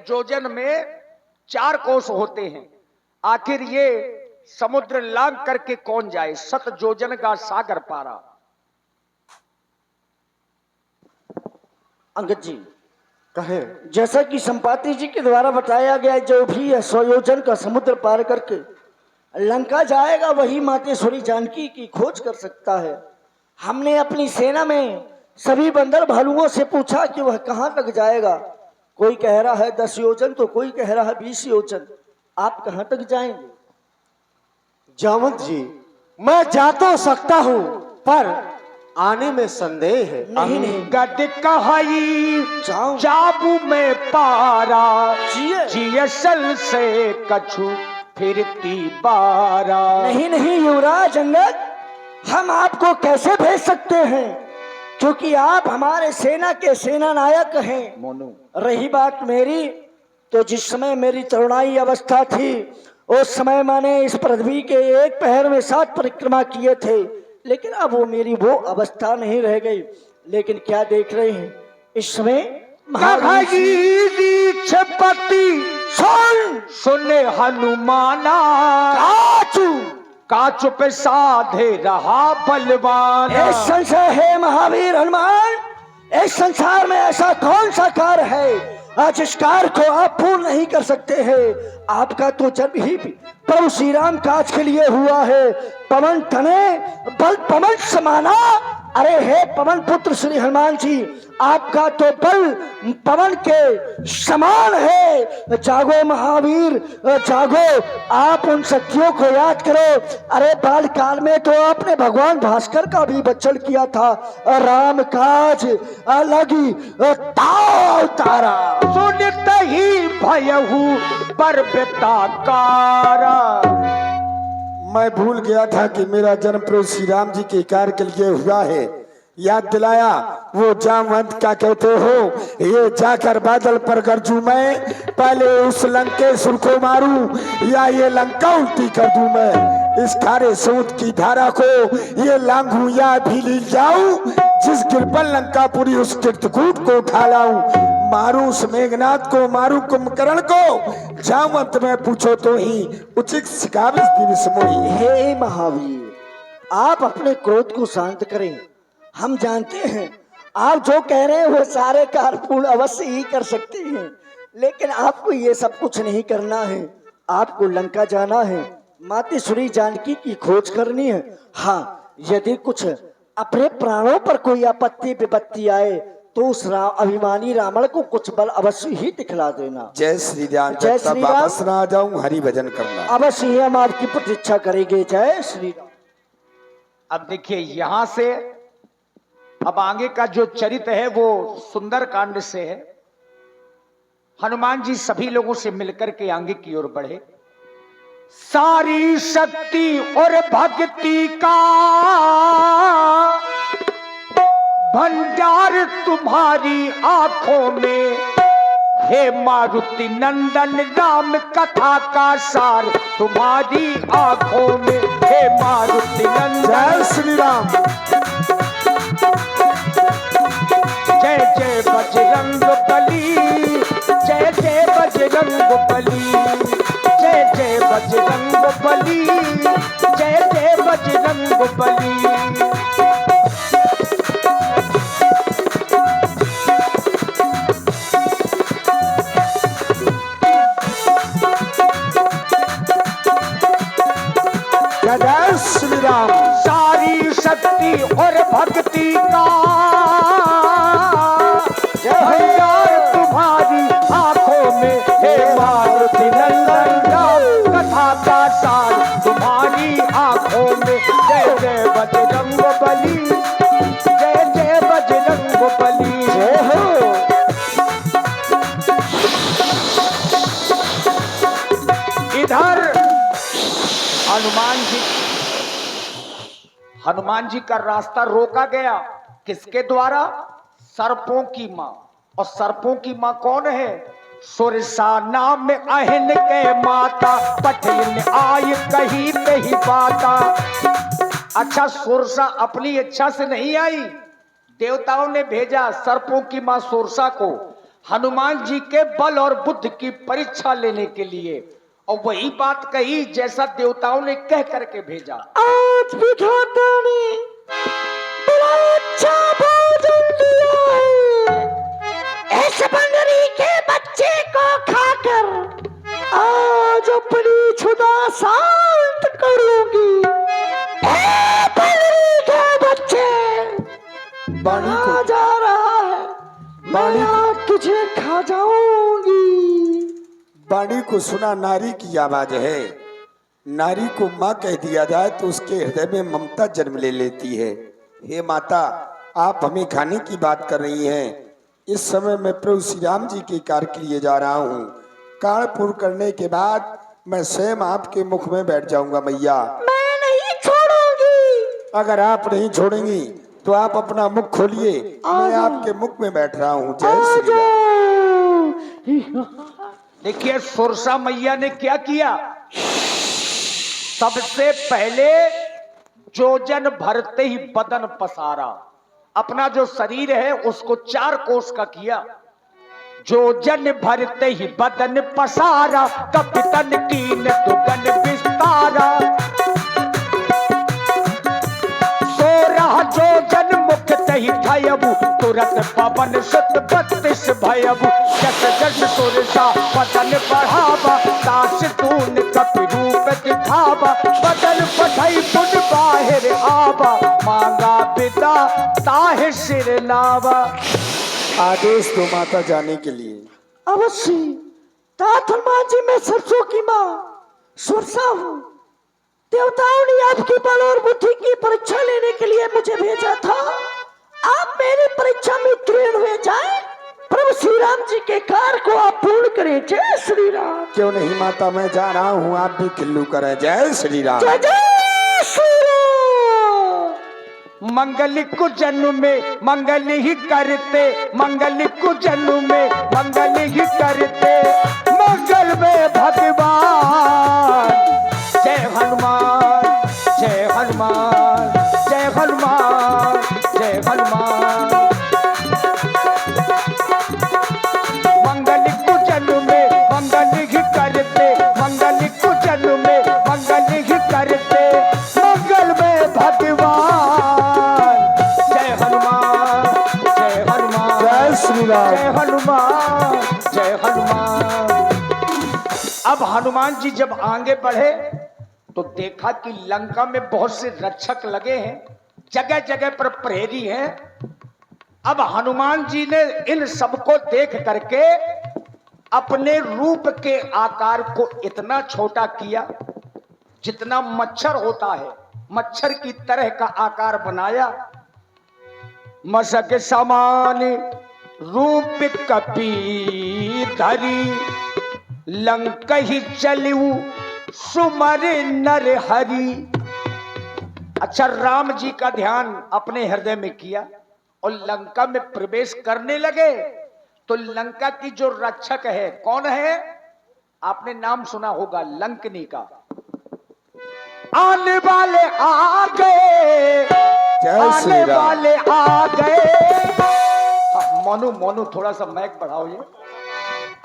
योजन में 4 कोस होते हैं। आखिर ये समुद्र लांग करके कौन जाए, 7 योजन का सागर पारा। अंगद जी कहे जैसा कि संपाति जी के द्वारा बताया गया, जो भी 100 योजन का समुद्र पार करके लंका जाएगा वही मातेश्वरी जानकी की खोज कर सकता है। हमने अपनी सेना में सभी बंदर भालुओं से पूछा कि वह कहां तक जाएगा। कोई कह रहा है 10 योजन तो कोई कह रहा है 20 योजन। आप कहां तक जाएंगे? जावंत जी, मैं जा तो सकता हूँ पर आने में संदेह है। नहीं नहीं गद कहाई जाऊं जाबू में पारा, जिए। जियसल से कछु फिरती बारा। नहीं नहीं युवराज अंगद, हम आपको कैसे भेज सकते हैं, क्योंकि आप हमारे सेना के सेना नायक हैं। मोनू, रही बात मेरी, तो जिस समय मेरी तरुणाई अवस्था थी उस समय मैंने इस पृथ्वी के एक पहर में 7 परिक्रमा किए थे, लेकिन अब वो मेरी वो अवस्था नहीं रह गई। लेकिन क्या देख रहे हैं इस समय छपति सुने हनुमाना, काचू काचु पे साधे रहा बलवान। इस संशय है महावीर हनुमान, इस संसार में ऐसा कौन सा कार्य है जिस कार्य को आप पूर्ण नहीं कर सकते हैं। आपका तो जन्म ही प्रभु श्री राम काज के लिए हुआ है। पवन तने बल पवन समाना। अरे हे पवन पुत्र श्री हनुमान जी, आपका तो बल पवन के समान है। जागो महावीर जागो, आप उन शक्तियों को याद करो। अरे बाल काल में तो आपने भगवान भास्कर का भी बच्चन किया था। राम काज अलगी ताव तारा, सुनित ही भयहु पर बेताकारा। मैं भूल गया था कि मेरा जन्म प्रभु श्री राम जी के कार्य के लिए हुआ है। याद दिलाया वो जामवंत क्या कहते हो, ये जाकर बादल पर गरजू मैं, पहले उस लंकेश्वर को मारूं या ये लंका उल्टी कर दूं मैं। इस खारे समुद्र की धारा को ये लांघूं या भीली जाऊं, जिस गिरपन लंकापुरी उस चित्रकूट को उठा लाऊं। मारूं उस मेघनाथ को, मारूं कुंभकर्ण को, जामवंत में पूछो तो ही उचित सिखाविस दिवस मोही। हे महावीर, आप अपने क्रोध को शांत करें। हम जानते हैं आप जो कह रहे हैं वो सारे कार्य पूर्ण अवश्य ही कर सकते हैं, लेकिन आपको ये सब कुछ नहीं करना है। आपको लंका जाना है, मातेश्वरी जानकी की खोज करनी है। हाँ, यदि कुछ अपने प्राणों पर कोई आपत्ति विपत्ति आए तो उस अभिमानी रावण को कुछ बल अवश्य ही दिखला देना। जय श्री राम। जय श्री राम। वापस ना आ जाऊं, हरि भजन करना। अवश्य ही हम आपकी प्रतीक्षा करेंगे। जय श्री राम। अब देखिए यहां से अब आगे का जो चरित्र है वो सुंदर कांड से है। हनुमान जी सभी लोगों से मिलकर के आगे की ओर बढ़े। सारी शक्ति और भक्ति का भंडार तुम्हारी आंखों में, हे मारुति नंदन राम कथा का सार तुम्हारी आंखों में, हे मारुति नंदन। जय श्री राम। जय जय बजरंग बली, जय जय बजरंग बली, जय जय बजरंग बली, जय जय बजरंग बली। जय श्री राम। सारी शक्ति और भक्ति का भंडार तुम्हारी आंखों में, हे मारुति नंदन राम कथा का सार तुम्हारी आंखों में। जय जय बजरंग बली, जय जय बजरंग बली। जय हो। इधर हनुमान जी का रास्ता रोका गया। किसके द्वारा? सर्पों की मां। और सर्पों की मां कौन है? सुरसा नाम अहन के माता, पठिन आय कही तही बाता। अच्छा, सुरसा अपनी इच्छा से नहीं आई, देवताओं ने भेजा सर्पों की मां सुरसा को। हनुमान जी के बल और बुद्धि की परीक्षा लेने के लिए, और वही बात कही जैसा देवताओं ने कह करके भेजा। आज विधाता ने बड़ा अच्छा भोजन दिया है। इस बंदरी के बच्चे को खाकर आज अपनी क्षुधा शांत करूंगी। ए बंदरी के बच्चे, वाणी को आ जा रहा है, वाणी मैं आज तुझे खा जाऊंगी। वाणी को सुना नारी की आवाज है। नारी को माँ कह दिया जाए तो उसके हृदय में ममता जन्म ले लेती है। हे माता, आप हमें खाने की बात कर रही हैं। इस समय मैं प्रभु श्री राम जी के कार्य के लिए जा रहा हूँ। कार्य पूर्ण करने के बाद मैं स्वयं आपके मुख में बैठ जाऊंगा मैया। मैं नहीं छोड़ूंगी। अगर आप नहीं छोड़ेंगी तो आप अपना मुख खोलिए, मैं आपके मुख में बैठ रहा हूँ। जय श्री राम। देखिए सुरसा मैया ने क्या किया। सबसे पहले जोजन भरते ही बदन पसारा, अपना जो शरीर है उसको 4 कोस का किया। जोजन भरते ही बदन पसारा, कपितन कीन दुगन विस्तारा। 16 जोजन मुक्त ही थयबु, तुरंत पवन सुत 32 भयबु। जस जस सुरसा बदन बढ़ावा, दास तून कपि रूप दिखावा। बदन पठई पुन बाहिर आवा, मांगा पिता ताहि सिर नावा। आदेश दो माता जाने के लिए। अवश्य। तात हनुमान जी, मैं सरसों की माँ सुरसा हूँ। देवताओं ने आपकी बल और बुद्धि की परीक्षा लेने के लिए मुझे भेजा था। आप मेरी परीक्षा में उत्तीर्ण हुए जाए, प्रभु श्री राम जी के कार्य को आप पूर्ण करें। जय श्री राम। क्यों नहीं माता, मैं जा रहा हूँ, आप भी खिल्लू करें। जय श्री राम। जय जय श्री राम। मंगल को जन्म में मंगल ही करते, मंगल को जन्म में मंगल ही करते। मंगल में भगवान। जय हनुमान, जय हनुमान, जय हनुमान, जय हनुमान। मंगल को जन्म में मंगल ही करते, मंगल को जन्म में मंगल ही करते। मंगल में भगवान। जय हनुमान, जय हनुमान, जय श्री राम। जय हनुमान, जय हनुमान। अब हनुमान जी जब आगे बढ़े तो देखा कि लंका में बहुत से रक्षक लगे हैं, जगह जगह पर प्रहरी हैं। अब हनुमान जी ने इन सबको देख करके अपने रूप के आकार को इतना छोटा किया, जितना मच्छर होता है मच्छर की तरह का आकार बनाया। मशक समान रूप कपी धरी, लंक ही चलू सुमर नर हरि। अच्छा, राम जी का ध्यान अपने हृदय में किया और लंका में प्रवेश करने लगे। तो लंका की जो रक्षक है, कौन है? आपने नाम सुना होगा, लंकनी का। आने वाले आ गए, आने वाले आ गए। मोनू मोनू थोड़ा सा मैक बढ़ाओ ये।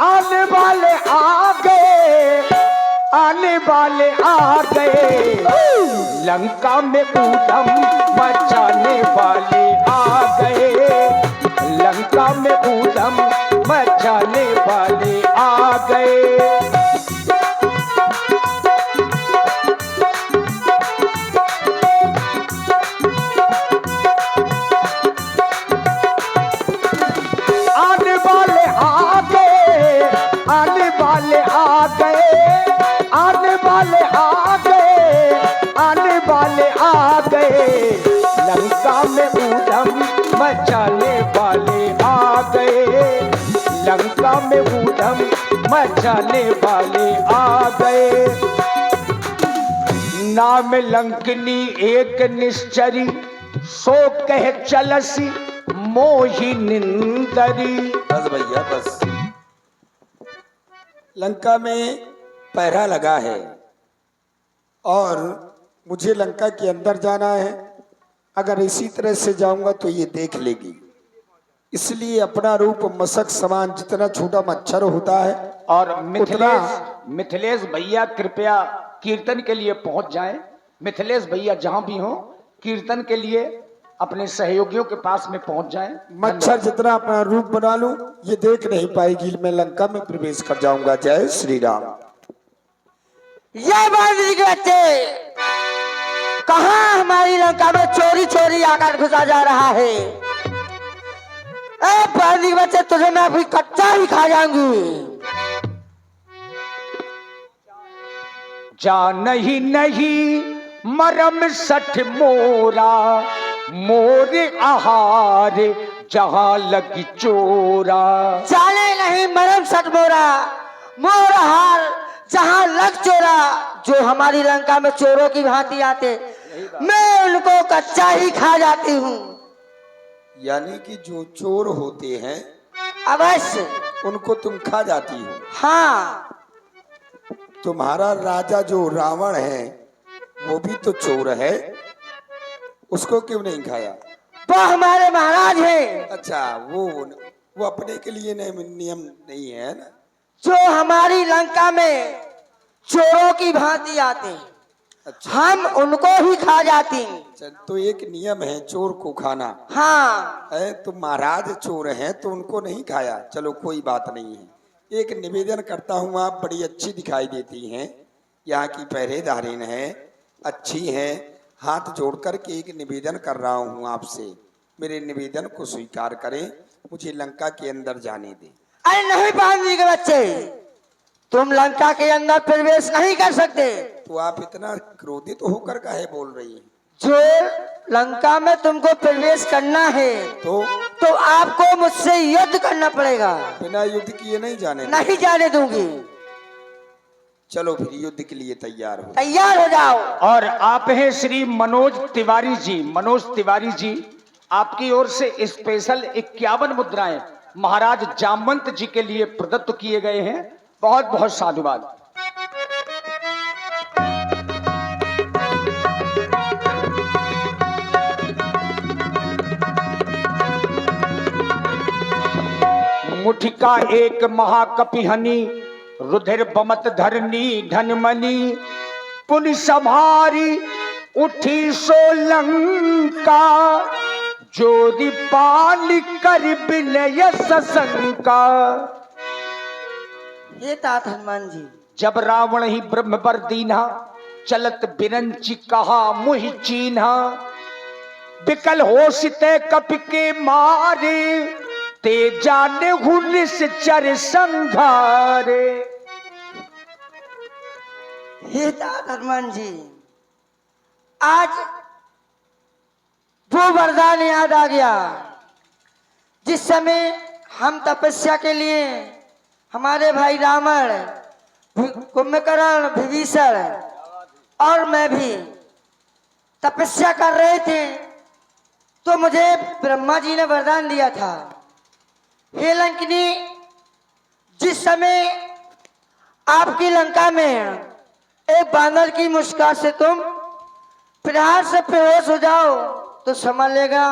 आने वाले आ गए, आने वाले आ गए। लंका में ऊधम मचाने वाले आ गए। लंका में ऊधम मचाने वाले आ गए। आने वाले आ गए, आने वाले आ गए, आने वाले आ गए, आने वाले आ गए। लंका में ऊधम मचाने वाले आ गए। लंका में ऊधम मचाने वाले आ गए। नाम लंकनी एक निश्चरी, सो कह चलसी मोहि निंदरी। बस भैया बस। लंका में पहरा लगा है और मुझे लंका के अंदर जाना है। अगर इसी तरह से जाऊंगा तो ये देख लेगी। इसलिए अपना रूप मशक समान जितना छोटा मच्छर होता है और मिथिलेश भैया कृपया कीर्तन के लिए पहुंच जाएं। मिथिलेश भैया जहां भी हो कीर्तन के लिए अपने सहयोगियों के पास में पहुंच जाएं। मच्छर जितना अपना रूप बना लूं ये देख नहीं पाएगी, मैं लंका में प्रवेश कर जाऊंगा। जय श्री राम। ये बांदरी के बच्चे कहाँ हमारी लंका में चोरी चोरी आकर घुसा जा रहा है। ए बांदरी के बच्चे तुझे मैं अभी कच्चा ही खा जाऊंगी। जान ही नहीं मरम सठ मोरा, मोर आहार जहां लगी चोरा। जाने नहीं मरम सठ मोरा, मोर आहार जहां लग चोरा। जो हमारी लंका में चोरों की भांति आते मैं उनको कच्चा ही खा जाती हूँ। यानी कि जो चोर होते हैं अवश्य उनको तुम खा जाती हो। हाँ, तुम्हारा राजा जो रावण है वो भी तो चोर है, उसको क्यों नहीं खाया? वो हमारे महाराज हैं। अच्छा, वो अपने के लिए नियम नहीं है ना, जो हमारी लंका में चोरों की भांति आते हैं। अच्छा, हम उनको ही खा जाती हैं। अच्छा, तो एक नियम है चोर को खाना हाँ, है। तो महाराज चोर हैं तो उनको नहीं खाया, चलो कोई बात नहीं है। एक निवेदन करता हूँ, आप बड़ी अच्छी दिखाई देती हैं, यहाँ की पहरेदारीन है, अच्छी हैं। हाथ जोड़कर के एक निवेदन कर रहा हूँ आपसे, मेरे निवेदन को स्वीकार करें, मुझे लंका के अंदर जाने दें। अरे नहीं बांदरी के बच्चे, तुम लंका के अंदर प्रवेश नहीं कर सकते। तो आप इतना क्रोधित होकर काहे बोल रही हैं? जो लंका में तुमको प्रवेश करना है तो आपको मुझसे युद्ध करना पड़ेगा। बिना युद्ध किए नहीं जाने नहीं जाने दूंगी। चलो फिर युद्ध के लिए तैयार हो। तैयार हो जाओ। और आप हैं श्री मनोज तिवारी जी। मनोज तिवारी जी, आपकी ओर से स्पेशल 51 मुद्राएं महाराज जामवंत जी के लिए प्रदत्त किए गए हैं। बहुत बहुत साधुवाद। मुठिका एक महाकपिहनी, रुधिर बमत धरनी धनमनी। पुनि संभारी उठी सोलंका, जोरी पाल कर विनय सशंका। ये तात हनुमान जी। जब रावण ही ब्रह्म बर दीन्हा, चलत बिरंची कहा मुहि चीन्हा। बिकल होशिते कपि के मारे, ते जाने हुनिस चर संघारे। हे तात हनुमान जी, आज वो वरदान याद आ गया जिस समय हम तपस्या के लिए हमारे भाई रावण, कुंभकर्ण, विभीषण और मैं भी तपस्या कर रहे थे, तो मुझे ब्रह्मा जी ने वरदान दिया था, हे लंकिनी, जिस समय आपकी लंका में एक बानर की मुस्कान से तुम प्रहार से बेहोश हो जाओ तो समझ लेगा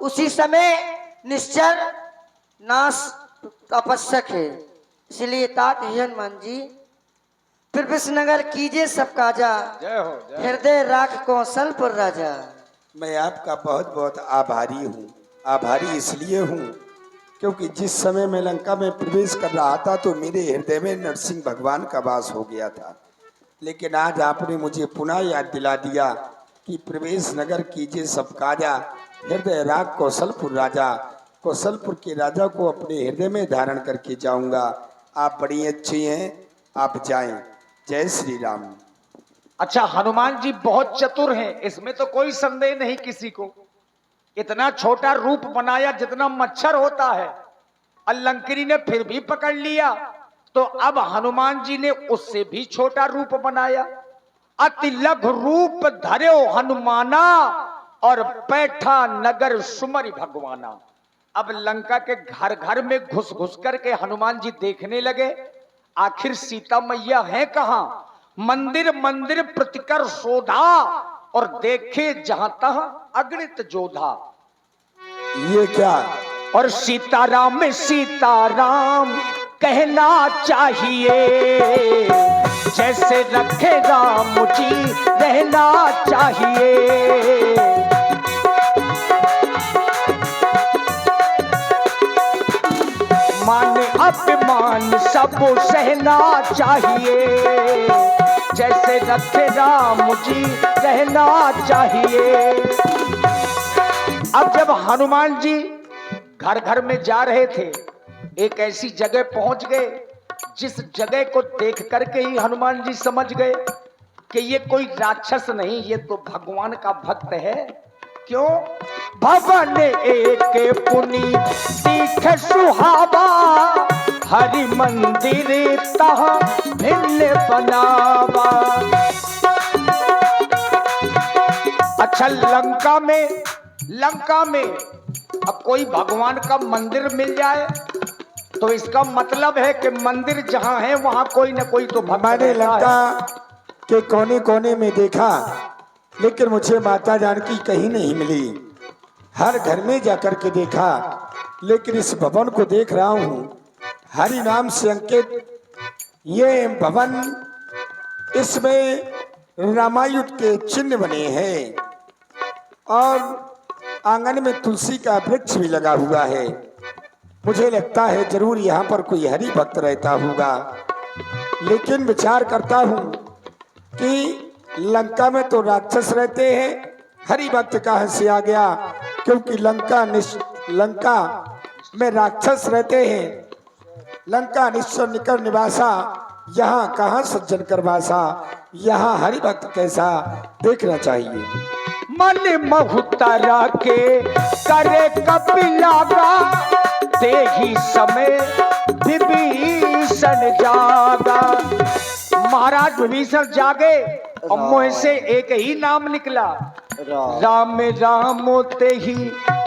उसी समय निश्चर नाश आवश्यक है। इसलिए तात हनुमान जी, फिर विष्णुनगर कीजिए सब काजा, जय हो जय। हृदय राख कौशलपुर राजा। मैं आपका बहुत बहुत आभारी हूँ। आभारी इसलिए हूँ क्योंकि जिस समय मैं लंका में प्रवेश कर रहा था तो मेरे हृदय में नरसिंह भगवान का वास हो गया था, लेकिन आज आपने मुझे पुनः याद दिला दिया कि प्रवेश नगर कीजिए सब काजा, हृदय राग कौशलपुर राजा। कौशलपुर के राजा को अपने हृदय में धारण करके जाऊंगा। आप बड़ी अच्छी हैं, आप जाएं। जय श्री राम। अच्छा, हनुमान जी बहुत चतुर हैं, इसमें तो कोई संदेह नहीं किसी को। इतना छोटा रूप बनाया जितना मच्छर होता है, लंकिनी ने फिर भी पकड़ लिया, तो अब हनुमान जी ने उससे भी छोटा रूप बनाया। अति लघु रूप धर्यो हनुमाना, और बैठा नगर सुमरि भगवाना। अब लंका के घर घर में घुस घुस करके हनुमान जी देखने लगे, आखिर सीता मैया है कहां। मंदिर मंदिर प्रतिकर शोधा, और देखे जहां तहां अगणित जोधा। ये क्या? और सीताराम में सीताराम कहना चाहिए, जैसे रखे राम जी रहना चाहिए। मान अपमान सब सहना चाहिए, जैसे रखे राम जी रहना चाहिए। अब जब हनुमान जी घर घर में जा रहे थे, एक ऐसी जगह पहुंच गए जिस जगह को देख करके ही हनुमान जी समझ गए कि ये कोई राक्षस नहीं, ये तो भगवान का भक्त है। क्यों? भवन एक पुनि तीख सुहावा, हरि मंदिर तह भिन्न बनावा। अच्छा, लंका में अब कोई भगवान का मंदिर मिल जाए तो इसका मतलब है कि मंदिर जहां है वहां कोई न कोई तो भगवान। मैंने लंका के कोने कोने में देखा, लेकिन मुझे माता जानकी कहीं नहीं मिली। हर घर में जाकर के देखा, लेकिन इस भवन को देख रहा हूँ, हरि नाम से अंकित ये भवन, इसमें रामायुध के चिन्ह बने हैं और आंगन में तुलसी का वृक्ष भी लगा हुआ है। मुझे लगता है जरूर यहाँ पर कोई हरि भक्त रहता होगा, लेकिन विचार करता हूँ कि लंका में तो राक्षस रहते हैं, हरि भक्त कहाँ से आ गया? क्योंकि लंका में राक्षस रहते हैं। लंका निश्चर निकर निवासा, यहाँ कहाँ सज्जन कर वासा, यहाँ हरि भक्त कैसा? देखना चाहिए। मन महुतरा के करे कपिलागा, देही समय विभीषण जागा। महाराज विभीषण जागे और मुंह से एक ही नाम निकला, राम राम ते ही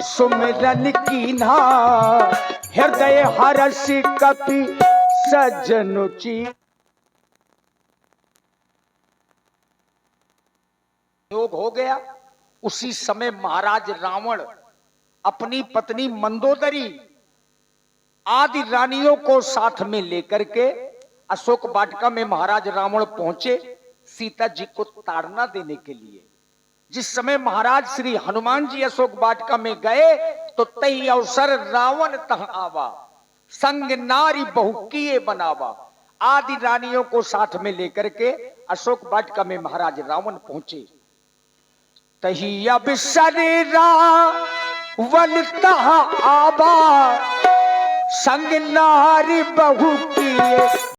सुमिरन कीन्हा, हृदय हर्ष कपि सज्जनुचि। योग हो गया। उसी समय महाराज रावण अपनी पत्नी मंदोदरी आदि रानियों को साथ में लेकर के अशोक वाटिका में महाराज रावण पहुंचे सीता जी को ताड़ना देने के लिए। जिस समय महाराज श्री हनुमान जी अशोक वाटिका में गए तो तही अवसर रावण तह आवा, संग नारी बहु किए बनावा। आदि रानियों को साथ में लेकर के अशोक वाटिका में महाराज रावण पहुंचे। तही अवसर रावण तह आवा, संग नारी बहु किए